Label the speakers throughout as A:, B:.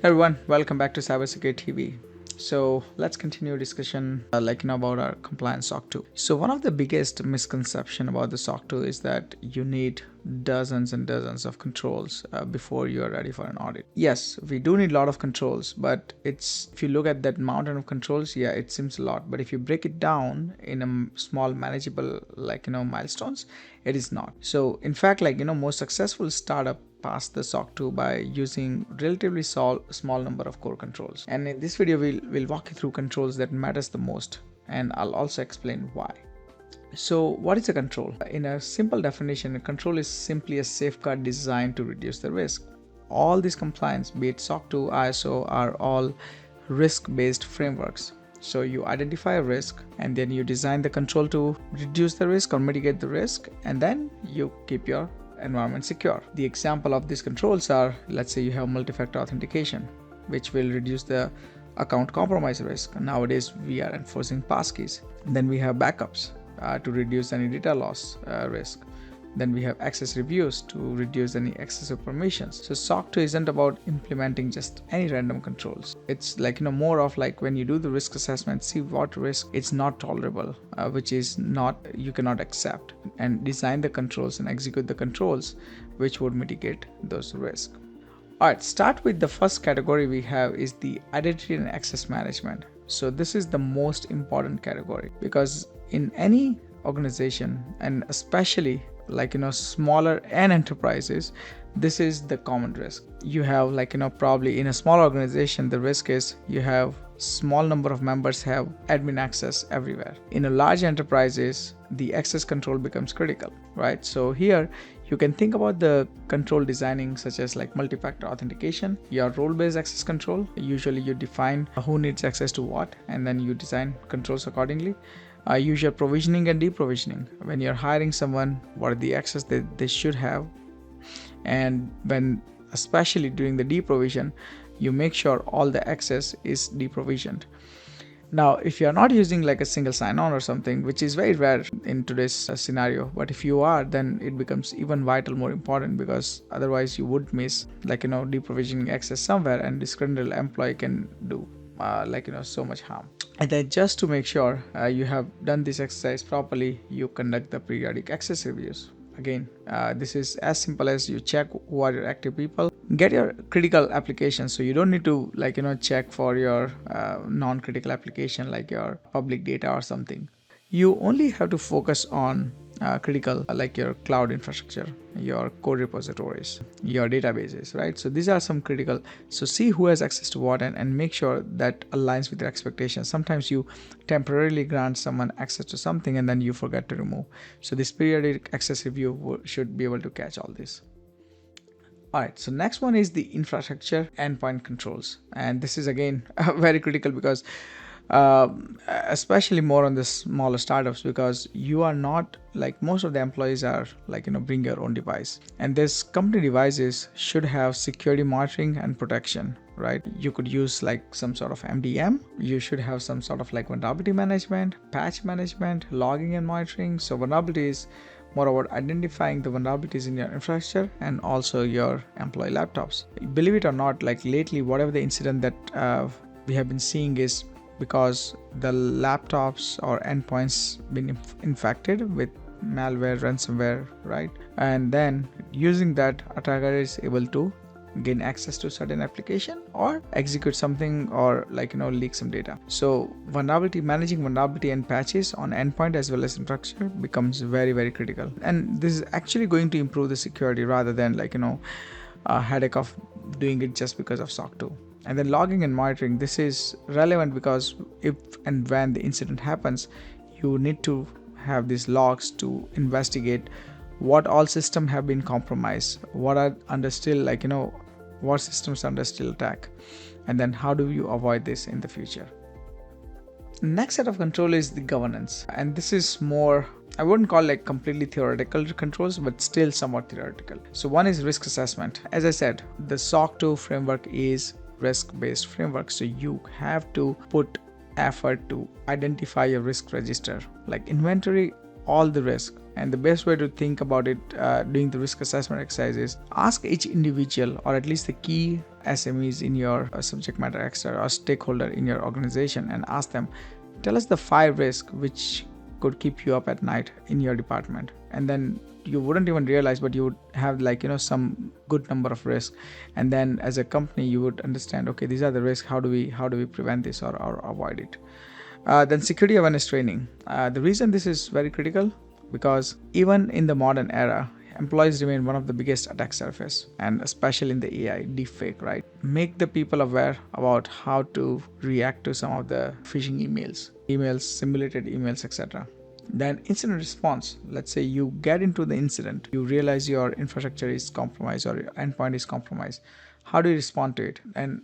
A: Everyone, welcome back to CyberSecurityTV. So let's continue discussion about our compliance SOC 2. So one of the biggest misconception about the SOC 2 is that you need dozens and dozens of controls before you are ready for an audit. Yes, we do need a lot of controls, but if you look at that mountain of controls, yeah, it seems a lot. But if you break it down in a small manageable milestones, it is not. So in fact, most successful startup pass the SOC 2 by using relatively small number of core controls. And in this video, we'll walk you through controls that matters the most, and I'll also explain why. So what is a control? In a simple definition, a control is simply a safeguard designed to reduce the risk. All these compliance, be it SOC 2, ISO, are all risk-based frameworks. So you identify a risk and then you design the control to reduce the risk or mitigate the risk, and then you keep your environment secure. The example of these controls are, let's say you have multi-factor authentication, which will reduce the account compromise risk. Nowadays we are enforcing passkeys. Then we have backups to reduce any data loss risk. Then we have access reviews to reduce any excessive permissions. So SOC 2 isn't about implementing just any random controls. It's more of when you do the risk assessment, see what risk is not tolerable, which is not, you cannot accept, and design the controls and execute the controls which would mitigate those risks. Alright, start with the first category we have is the identity and access management. So this is the most important category because in any organization, and especially smaller and enterprises, this is the common risk. You have probably in a small organization, the risk is you have small number of members have admin access everywhere. In a large enterprises, the access control becomes critical, right? So here you can think about the control designing such as multi-factor authentication, your role-based access control. Usually you define who needs access to what, and then you design controls accordingly. Use your provisioning and deprovisioning. When you're hiring someone, what are the access that they should have, and when especially during the deprovision, you make sure all the access is deprovisioned. Now, if you're not using a single sign-on or something, which is very rare in today's scenario, but if you are, then it becomes even more important, because otherwise you would miss deprovisioning access somewhere, and disgruntled employee can do so much harm. And then just to make sure you have done this exercise properly, you conduct the periodic access reviews. Again, this is as simple as you check who are your active people, get your critical applications. So you don't need to check for your non-critical application like your public data or something. You only have to focus on critical, like your cloud infrastructure, your code repositories, your databases, right? So these are some critical. So see who has access to what, and make sure that aligns with your expectations. Sometimes you temporarily grant someone access to something and then you forget to remove. So this periodic access review should be able to catch all this. Alright, so next one is the infrastructure endpoint controls. And this is again very critical because especially more on the smaller startups, because you are not most of the employees are bring your own device, and this company devices should have security monitoring and protection, right? You could use some sort of MDM. You should have some sort of vulnerability management, patch management, logging and monitoring. So vulnerability is more about identifying the vulnerabilities in your infrastructure and also your employee laptops. Believe it or not, lately whatever the incident that we have been seeing is because the laptops or endpoints been infected with malware, ransomware, right? And then using that, attacker is able to gain access to certain application or execute something or leak some data. So managing vulnerability and patches on endpoint as well as infrastructure becomes very, very critical. And this is actually going to improve the security rather than a headache of doing it just because of SOC 2. And then logging and monitoring, this is relevant because if and when the incident happens, you need to have these logs to investigate what all systems have been compromised, what are under still what systems are under still attack, and then how do you avoid this in the future. Next set of control is the governance, and this is more, I wouldn't call completely theoretical controls, but still somewhat theoretical. So one is risk assessment. As I said, the SOC 2 framework is risk-based framework, so you have to put effort to identify your risk register, inventory all the risk, And the best way to think about it doing the risk assessment exercise is ask each individual, or at least the key SMEs in your subject matter expert or stakeholder in your organization, and ask them, tell us the 5 risks which could keep you up at night in your department. And then you wouldn't even realize, but you would have some good number of risks. And then as a company, you would understand, okay, these are the risks. How do we prevent this or avoid it? Then security awareness training. The reason this is very critical, because even in the modern era, employees remain one of the biggest attack surface, and especially in the AI deepfake, right? Make the people aware about how to react to some of the phishing emails, simulated emails, etc. Then incident response. Let's say you get into the incident, you realize your infrastructure is compromised or your endpoint is compromised. How do you respond to it? And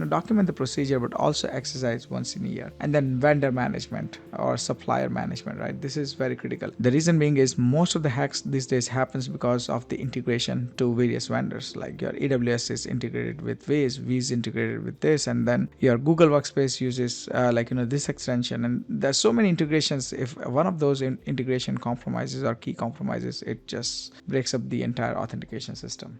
A: document the procedure, but also exercise once in a year. And then vendor management or supplier management, right? This is very critical. The reason being is most of the hacks these days happens because of the integration to various vendors. Like your AWS is integrated with Wiz is integrated with this, and then your Google Workspace uses this extension. And there's so many integrations. If one of those integration compromises or key compromises, it just breaks up the entire authentication system.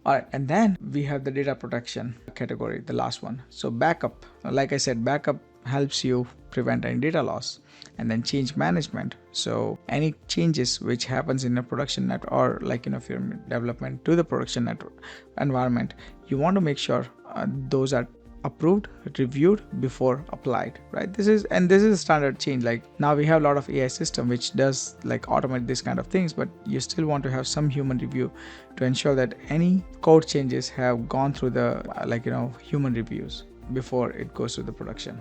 A: Alright, and then we have the data protection category, the last one. So backup, like I said, backup helps you prevent any data loss. And then change management. So any changes which happens in a production network, or if you're in development to the production network environment, you want to make sure those are approved, reviewed before applied, right? This is a standard change. Like now we have a lot of AI system which does automate this kind of things, but you still want to have some human review to ensure that any code changes have gone through the human reviews before it goes to the production.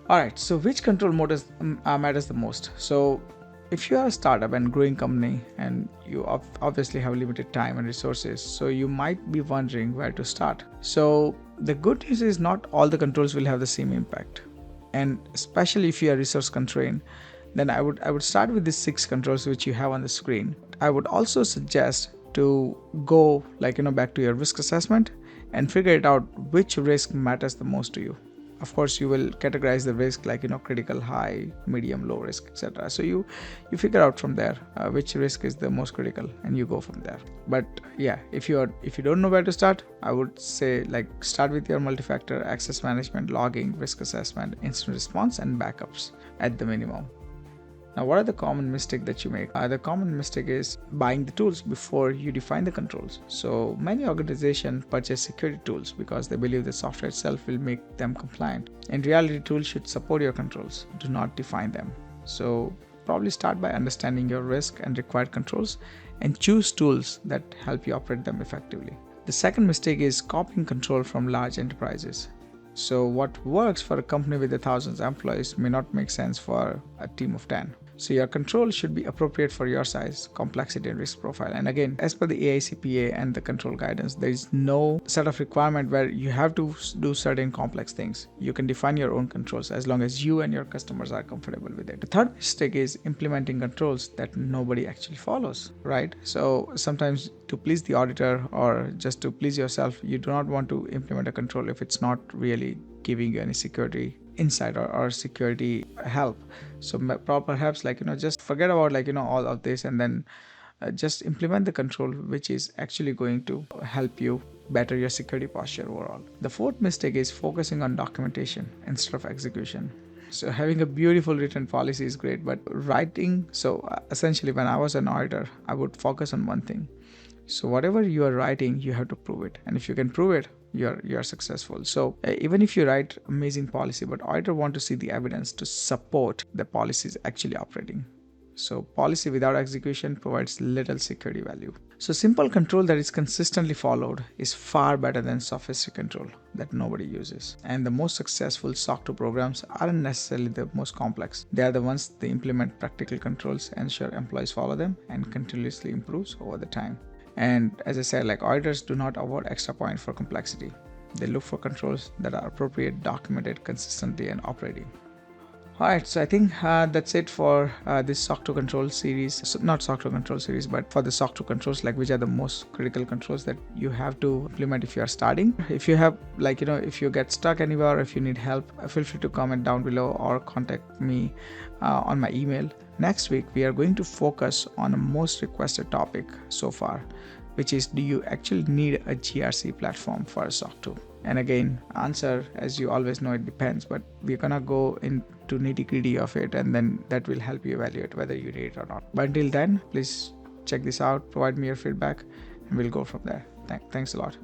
A: All right, so which control matters the most? So if you are a startup and growing company, and you obviously have limited time and resources, so you might be wondering where to start. So the good news is not all the controls will have the same impact, and especially if you are resource constrained, then I would start with these 6 controls which you have on the screen. I would also suggest to go back to your risk assessment and figure it out which risk matters the most to you. Of course, you will categorize the risk critical, high, medium, low risk, etc. So you figure out from there which risk is the most critical, and you go from there. But yeah, if you don't know where to start, I would say start with your multi-factor access management, logging, risk assessment, incident response, and backups at the minimum. Now, what are the common mistakes that you make? The common mistake is buying the tools before you define the controls. So many organizations purchase security tools because they believe the software itself will make them compliant. In reality, tools should support your controls, do not define them. So probably start by understanding your risk and required controls, and choose tools that help you operate them effectively. The second mistake is copying control from large enterprises. So what works for a company with 1,000 employees may not make sense for a team of 10. So your control should be appropriate for your size, complexity, and risk profile. And again, as per the AICPA and the control guidance, there is no set of requirement where you have to do certain complex things. You can define your own controls as long as you and your customers are comfortable with it. The third mistake is implementing controls that nobody actually follows, right? So sometimes to please the auditor or just to please yourself, you do not want to implement a control if it's not really giving you any security insight or security help. So perhaps just forget about all of this, and then just implement the control which is actually going to help you better your security posture overall. The fourth mistake is focusing on documentation instead of execution. So having a beautiful written policy is great, but writing, essentially when I was an auditor, I would focus on one thing. So whatever you are writing, you have to prove it, and if you can prove it, you're successful. So even if you write amazing policy, but auditor want to see the evidence to support the policy is actually operating. So policy without execution provides little security value. So simple control that is consistently followed is far better than sophisticated control that nobody uses. And the most successful SOC 2 programs aren't necessarily the most complex. They are the ones that implement practical controls, ensure employees follow them, and continuously improves over the time. And as I said, auditors do not award extra point for complexity. They look for controls that are appropriate, documented consistently, and operating. Alright, so I think that's it for this SOC 2 control series. So not SOC 2 control series, but for the SOC 2 controls, like which are the most critical controls that you have to implement if you are starting. If you have, if you get stuck anywhere, or if you need help, feel free to comment down below or contact me on my email. Next week, we are going to focus on a most requested topic so far, which is, do you actually need a GRC platform for a SOC 2? And again, answer, as you always know, it depends, but we're gonna go into nitty-gritty of it, and then that will help you evaluate whether you need it or not. But until then, please check this out, provide me your feedback, and we'll go from there. Thanks a lot.